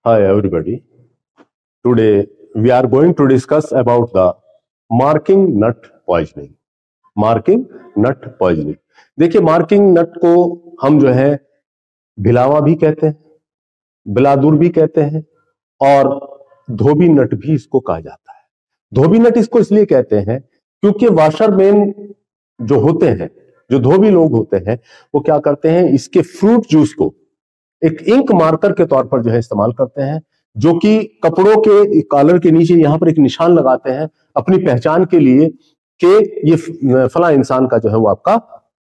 Hi everybody. Today we are going to discuss about the marking nut poisoning. Marking nut poisoning. देखिए, marking nut को हम जो है भिलावा भी कहते हैं, बिलादुर भी कहते हैं और धोबी नट भी इसको कहा जाता है। धोबी नट इसको इसलिए कहते हैं क्योंकि वाशरमैन जो होते हैं, जो धोबी लोग होते हैं, वो क्या करते हैं, इसके फ्रूट जूस को एक इंक मार्कर के तौर पर जो है इस्तेमाल करते हैं, जो कि कपड़ों के कॉलर के नीचे यहां पर एक निशान लगाते हैं अपनी पहचान के लिए कि ये फला इंसान का जो है वो आपका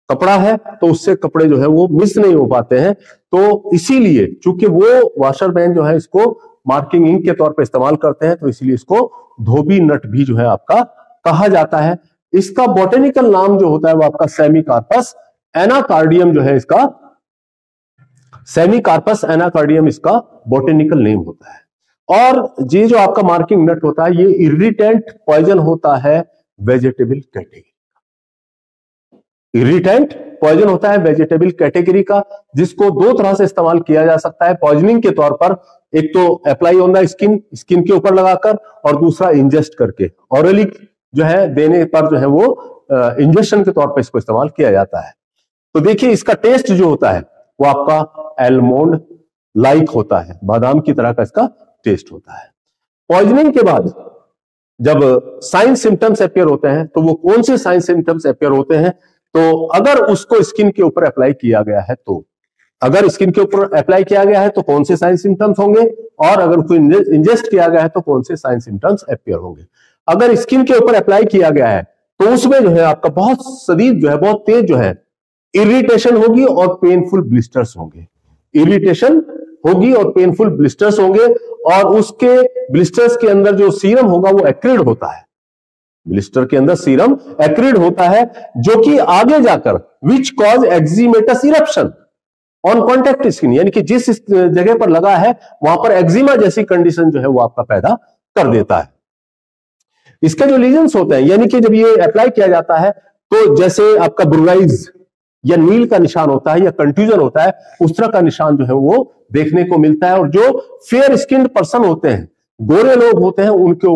कपड़ा है, तो उससे कपड़े जो है वो मिस नहीं हो पाते हैं। तो इसीलिए चूंकि वो वाशरमैन जो है इसको मार्किंग इंक के तौर पर इस्तेमाल करते हैं, तो इसीलिए इसको धोबी नट भी जो है आपका कहा जाता है। इसका बॉटेनिकल नाम जो होता है वो आपका सेमीकार्पस एनाकार्डियम जो है, इसका सेमीकार्पस एनाकार्डियम इसका बॉटेनिकल नेम होता है। और ये जो आपका मार्किंग नट होता है, ये इरिटेंट पॉइजन होता है वेजिटेबल कैटेगरी। इरिटेंट पॉइजन होता है वेजिटेबल कैटेगरी का, जिसको दो तरह से इस्तेमाल किया जा सकता है पॉइजनिंग के तौर पर। एक तो apply on the skin, skin के ऊपर लगाकर, और दूसरा इंजेस्ट करके, ऑरली जो है देने पर जो है वो इंजेक्शन के तौर पर इसको इस्तेमाल किया जाता है। तो देखिए, इसका टेस्ट जो होता है वो आपका एलमोंड लाइक होता है, बादाम की तरह का इसका टेस्ट होता है। पॉइजनिंग के बाद जब साइन सिम्टम्स अपियर होते हैं, तो वो कौन से साइन सिम्टम्स अपियर होते हैं, तो अगर उसको स्किन के ऊपर अप्लाई किया गया है, तो अगर स्किन के ऊपर अप्लाई किया गया है तो कौन से साइन सिम्टम्स होंगे, और अगर उसको इंजेस्ट किया गया है तो कौन से साइन सिम्टम्स अपियर होंगे। अगर स्किन के ऊपर अप्लाई किया गया है तो उसमें जो है आपका बहुत शदीद जो है, बहुत तेज जो है इरिटेशन होगी और पेनफुल ब्लिस्टर्स होंगे। इरिटेशन होगी और पेनफुल ब्लिस्टर्स होंगे, और उसके ब्लिस्टर्स के अंदर जो सीरम होगा वो एक्रिड होता है। ब्लिस्टर के अंदर सीरम एक्रिड होता है, जो कि आगे जाकर which cause eczematous eruption on contact skin, यानी कि जिस जगह पर लगा है वहां पर एक्जिमा जैसी कंडीशन जो है वो आपका पैदा कर देता है। इसके जो लीजन्स होते हैं, यानी कि जब ये अप्लाई किया जाता है तो जैसे आपका ब्रुराइज या नील का निशान होता है या कंट्यूजन होता है, उस तरह का निशान जो है वो देखने को मिलता है। और जो फेयर स्किन्ड पर्सन होते हैं, गोरे लोग होते हैं, उनके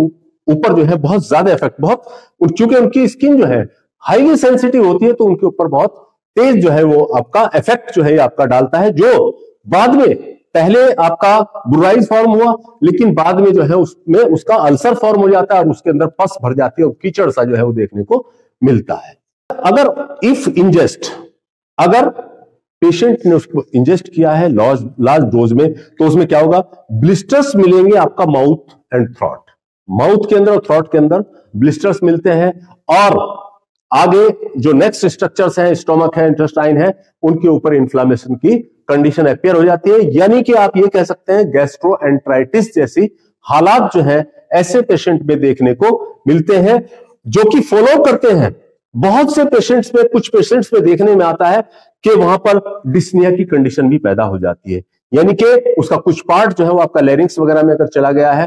ऊपर जो है बहुत ज्यादा इफेक्ट, बहुत चूंकि उनकी स्किन जो है हाईली सेंसिटिव होती है, तो उनके ऊपर बहुत तेज जो है वो आपका इफेक्ट जो है आपका डालता है, जो बाद में पहले आपका ब्रुराइज फॉर्म हुआ, लेकिन बाद में जो है उसमें उसका अल्सर फॉर्म हो जाता है और उसके अंदर पस भर जाती है और कीचड़ सा जो है वो देखने को मिलता है। अगर इफ इंजेस्ट, अगर पेशेंट ने उसको इंजेस्ट किया है लार्ज डोज में, तो उसमें क्या होगा, ब्लिस्टर्स मिलेंगे आपका माउथ एंड थ्रॉट, माउथ के अंदर और थ्रॉट के अंदर ब्लिस्टर्स मिलते हैं। और आगे जो नेक्स्ट स्ट्रक्चर्स हैं, स्टोमक है, इंटेस्टाइन है, उनके ऊपर इन्फ्लामेशन की कंडीशन अपियर हो जाती है। यानी कि आप ये कह सकते हैं गैस्ट्रोएंटराइटिस जैसी हालात जो है ऐसे पेशेंट में देखने को मिलते हैं, जो कि फॉलो करते हैं। बहुत से पेशेंट्स में, कुछ पेशेंट्स में देखने में आता है कि वहां पर डिस्निया की कंडीशन भी पैदा हो जाती है, यानी कि उसका कुछ पार्ट जो है वो आपका लैरिंक्स वगैरह में अगर चला गया है,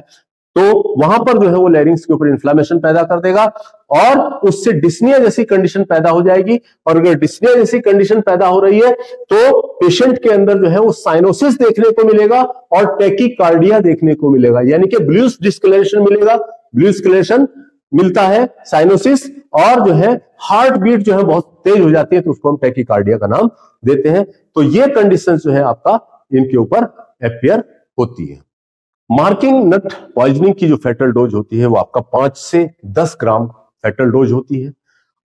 तो वहां पर जो है वो लैरिंक्स के ऊपर इन्फ्लामेशन पैदा कर देगा और उससे डिस्निया जैसी कंडीशन पैदा हो जाएगी। और अगर डिस्निया जैसी कंडीशन पैदा हो रही है तो पेशेंट के अंदर जो है वो साइनोसिस देखने को मिलेगा और टैकीकार्डिया देखने को मिलेगा, यानी कि ब्लूस डिस्कलेरेशन मिलेगा, ब्लूस डिस्कलेरेशन मिलता है, साइनोसिस, और जो है हार्ट बीट जो है बहुत तेज हो जाती है, तो उसको हम टैकीकार्डिया का नाम देते हैं। तो ये कंडीशन जो है आपका इनके ऊपर अपियर होती है। मार्किंग नट पॉइजनिंग की जो फेटल डोज होती है वो आपका 5 से 10 ग्राम फेटल डोज होती है,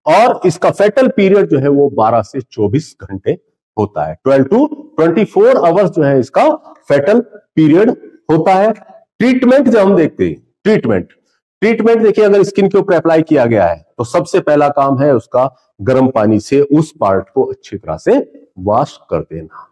और इसका फेटल पीरियड जो है वो 12 से 24 घंटे होता है। 12 to 24 आवर्स जो है इसका फेटल पीरियड होता है। ट्रीटमेंट जब हम देखते हैं, ट्रीटमेंट देखिए, अगर स्किन के ऊपर अप्लाई किया गया है तो सबसे पहला काम है उसका गर्म पानी से उस पार्ट को अच्छी तरह से वॉश कर देना,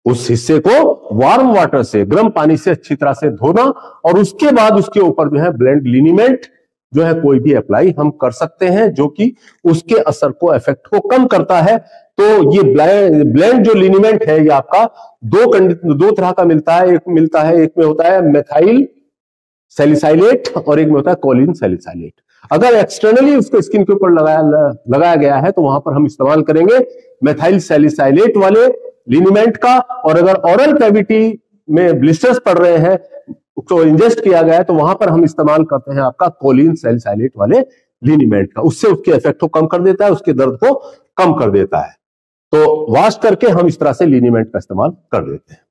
उस हिस्से को वार्म वाटर से, गर्म पानी से अच्छी तरह से धोना, और उसके बाद उसके ऊपर जो है ब्लेंड लिनीमेंट जो है कोई भी अप्लाई हम कर सकते हैं, जो कि उसके असर को, इफेक्ट को कम करता है। तो ये ब्लेंड जो लिनीमेंट है ये आपका दो तरह का मिलता है। एक में होता है मेथाइल सैलिसाइलेट और एक में होता है कोलिन सैलिसाइलेट। अगर एक्सटर्नली उसको स्किन के ऊपर लगाया गया है तो वहां पर हम इस्तेमाल करेंगे मेथाइल सैलिसाइलेट वाले लिनीमेंट का, और अगर ऑरल कैविटी में ब्लिस्टर्स पड़ रहे हैं, तो इंजेस्ट किया गया है, तो वहां पर हम इस्तेमाल करते हैं आपका कोलिन सैलिसाइलेट वाले लिनीमेंट का। उससे उसके इफेक्ट को कम कर देता है, उसके दर्द को कम कर देता है। तो वॉश करके हम इस तरह से लिनीमेंट का इस्तेमाल कर देते हैं।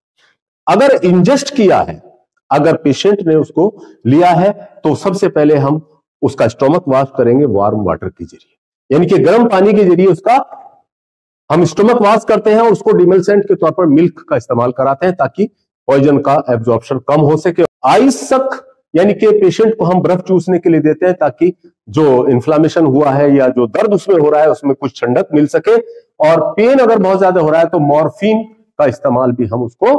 अगर इंजेस्ट किया है, अगर पेशेंट ने उसको लिया है, तो सबसे पहले हम उसका स्टोमक वॉश करेंगे वार्म वाटर के जरिए, यानी कि गर्म पानी के जरिए उसका हम स्टोमक वॉश करते हैं और उसको डिमल्सेंट के तौर पर मिल्क का इस्तेमाल कराते हैं ताकि पॉइजन का एब्जॉर्प्शन कम हो सके। आइस सक यानी कि पेशेंट को हम बर्फ चूसने के लिए देते हैं ताकि जो इन्फ्लामेशन हुआ है या जो दर्द उसमें हो रहा है उसमें कुछ ठंडक मिल सके। और पेन अगर बहुत ज्यादा हो रहा है तो मॉर्फिन का इस्तेमाल भी हम उसको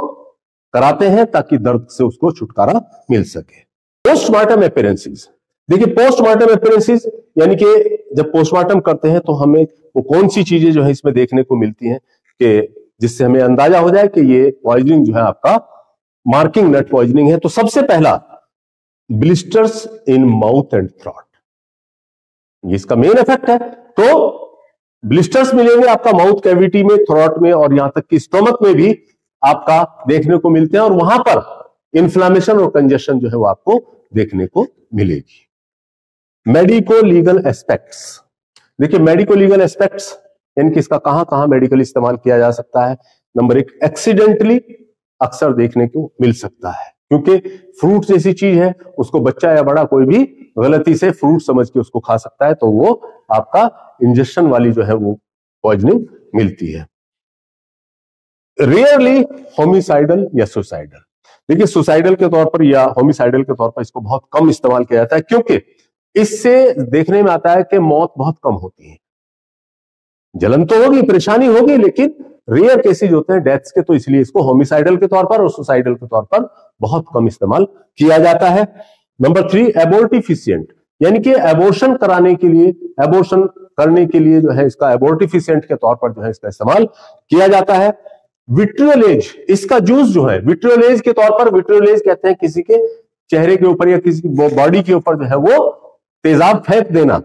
कराते हैं ताकि दर्द से उसको छुटकारा मिल सके। पोस्टमार्टम अपीयरेंसेस, देखिए पोस्टमार्टम अपीयरेंसेस यानी कि जब पोस्टमार्टम करते हैं तो हमें वो कौन सी चीजें जो है इसमें देखने को मिलती हैं कि जिससे हमें अंदाजा हो जाए कि ये पॉइजनिंग जो है आपका मार्किंग नट पॉइजनिंग है। तो सबसे पहला blisters in mouth and throat, ये इसका मेन इफेक्ट है। तो ब्लिस्टर्स मिलेंगे आपका माउथ कैविटी में, थ्रोट में और यहां तक कि स्टोमक में भी आपका देखने को मिलते हैं और वहां पर इन्फ्लामेशन और कंजेशन जो है वो आपको देखने को मिलेगी। मेडिको लीगल एस्पेक्ट्स, देखिए मेडिको लीगल एस्पेक्ट्स यानी कि इसका कहां कहां मेडिकल इस्तेमाल किया जा सकता है। नंबर एक, एक्सीडेंटली अक्सर देखने को मिल सकता है क्योंकि फ्रूट जैसी चीज है, उसको बच्चा या बड़ा कोई भी गलती से फ्रूट समझ के उसको खा सकता है, तो वो आपका इंजेक्शन वाली जो है वो पॉइजनिंग मिलती है। रेयरली होमिसाइडल या सुसाइडल, देखिए सुसाइडल के तौर पर या होमिसाइडल के तौर पर इसको बहुत कम इस्तेमाल किया जाता है क्योंकि इससे देखने में आता है कि मौत बहुत कम होती है। जलन तो होगी, परेशानी होगी, लेकिन रेयर केसेज होते हैं डेथ्स के, तो इसलिए इसको होमिसाइडल के तौर पर और सुसाइडल के तौर पर बहुत कम इस्तेमाल किया जाता है। नंबर 3, एबॉर्टिफिशिएंट यानी कि एबॉर्शन कराने के लिए, एबॉर्शन करने के लिए जो है इसका एबॉर्टिफिशिएंट के तौर पर जो है इसका इस्तेमाल किया जाता है। विट्रियोलेज, इसका जूस जो है विट्रियोलेज के तौर पर, विट्रियोलेज कहते हैं किसी के चेहरे के ऊपर या किसी की बॉडी के ऊपर जो है वो तेजाब फेंक देना,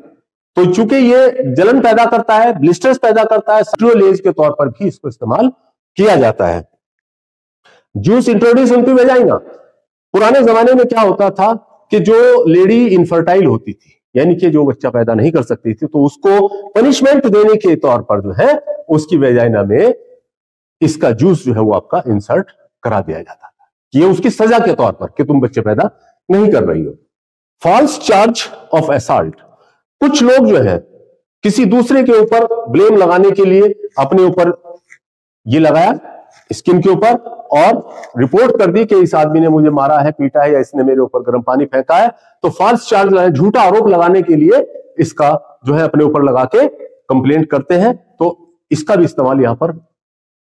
तो चूंकि ये जलन पैदा करता है, ब्लिस्टर्स पैदा करता है, विट्रियोलेज के तौर पर भी इसको इस्तेमाल किया जाता है। जूस इंट्रोड्यूस इनटू वेजाइना, पुराने जमाने में क्या होता था कि जो लेडी इनफर्टाइल होती थी यानी कि जो बच्चा पैदा नहीं कर सकती थी, तो उसको पनिशमेंट देने के तौर पर जो है उसकी वेजाइना में इसका जूस जो है वो आपका इंसर्ट करा दिया जाता था, ये उसकी सजा के तौर पर कि तुम बच्चे पैदा नहीं कर रही हो। फॉल्स चार्ज ऑफ असॉल्ट, कुछ लोग जो है किसी दूसरे के ऊपर ब्लेम लगाने के लिए अपने ऊपर ये लगाया स्किन के ऊपर और रिपोर्ट कर दी कि इस आदमी ने मुझे मारा है, पीटा है या इसने मेरे ऊपर गर्म पानी फेंका है, तो फॉल्स चार्ज, झूठा आरोप लगाने के लिए इसका जो है अपने ऊपर लगा के कंप्लेंट करते हैं, तो इसका भी इस्तेमाल यहां पर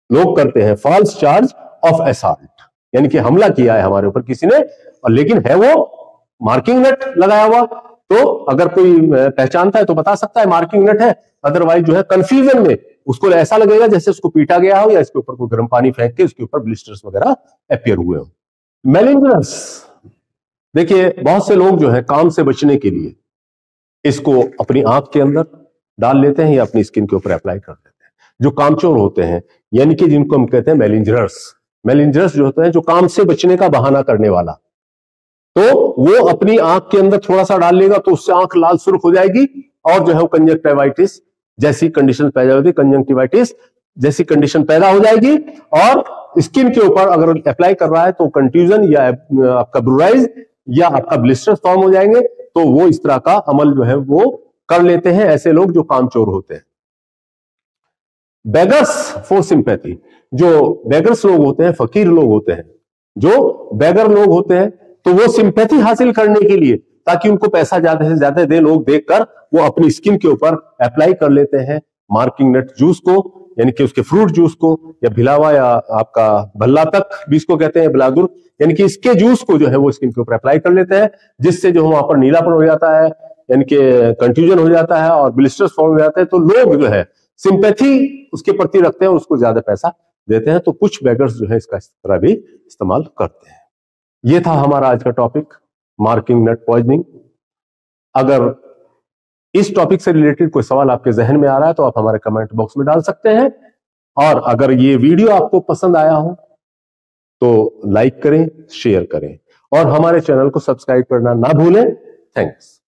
लोग करते हैं। फॉल्स चार्ज ऑफ असॉल्ट यानी कि हमला किया है हमारे ऊपर किसी ने और लेकिन है वो मार्किंग नट लगाया हुआ, तो अगर कोई पहचानता है तो बता सकता है मार्किंग नट है, अदरवाइज जो है कंफ्यूजन में उसको ऐसा लगेगा जैसे उसको पीटा गया हो या इसके ऊपर कोई गर्म पानी फेंक के उसके ऊपर ब्लिस्टर्स वगैरह अपीयर हुए हो। मेलिंजरस, देखिए बहुत से लोग जो है काम से बचने के लिए इसको अपनी आंख के अंदर डाल लेते हैं या अपनी स्किन के ऊपर अप्लाई कर देते हैं। जो कामचोर होते हैं यानी कि जिनको हम कहते हैं मेलिंजरस, मेलिंजरस जो होते हैं जो काम से बचने का बहाना करने वाला, तो वो अपनी आंख के अंदर थोड़ा सा डाल लेगा तो उससे आंख लाल सुर्ख हो जाएगी और जो है वो कंजक्टिवाइटिस जैसी कंडीशन पैदा होती है, कंजक्टिवाइटिस जैसी कंडीशन पैदा हो जाएगी और स्किन के ऊपर अगर अप्लाई कर रहा है तो कंट्यूजन या आपका ब्रूराइज या आपका ब्लिस्टर फॉर्म हो जाएंगे, तो वो इस तरह का अमल जो है वो कर लेते हैं ऐसे लोग जो कामचोर होते हैं। बेगर्स फॉर सिंपैथी, जो बेगर्स लोग होते हैं, फकीर लोग होते हैं, जो बेगर लोग होते हैं, तो वो सिंपैथी हासिल करने के लिए ताकि उनको पैसा ज्यादा से ज्यादा दे लोग देखकर वो अपनी स्किन के ऊपर अप्लाई कर लेते हैं मार्किंग नट जूस को यानी कि उसके फ्रूट जूस को या भिलावा या आपका भल्ला तक भी इसको कहते हैं बलादुर, यानी कि इसके जूस को जो है वो स्किन के ऊपर अप्लाई कर लेते हैं जिससे जो वहां पर नीलापन हो जाता है यानी कि कंफ्यूजन हो जाता है और ब्लिस्टर्स फॉर्म हो जाते हैं, तो लोग जो है सिंपैथी उसके प्रति रखते हैं और उसको ज्यादा पैसा देते हैं, तो कुछ बेगर्स जो है इसका इस तरह भी इस्तेमाल करते हैं। ये था हमारा आज का टॉपिक मार्किंग नट पॉइजनिंग। अगर इस टॉपिक से रिलेटेड कोई सवाल आपके जहन में आ रहा है तो आप हमारे कमेंट बॉक्स में डाल सकते हैं, और अगर ये वीडियो आपको पसंद आया हो तो लाइक करें, शेयर करें और हमारे चैनल को सब्सक्राइब करना ना भूलें। थैंक्स।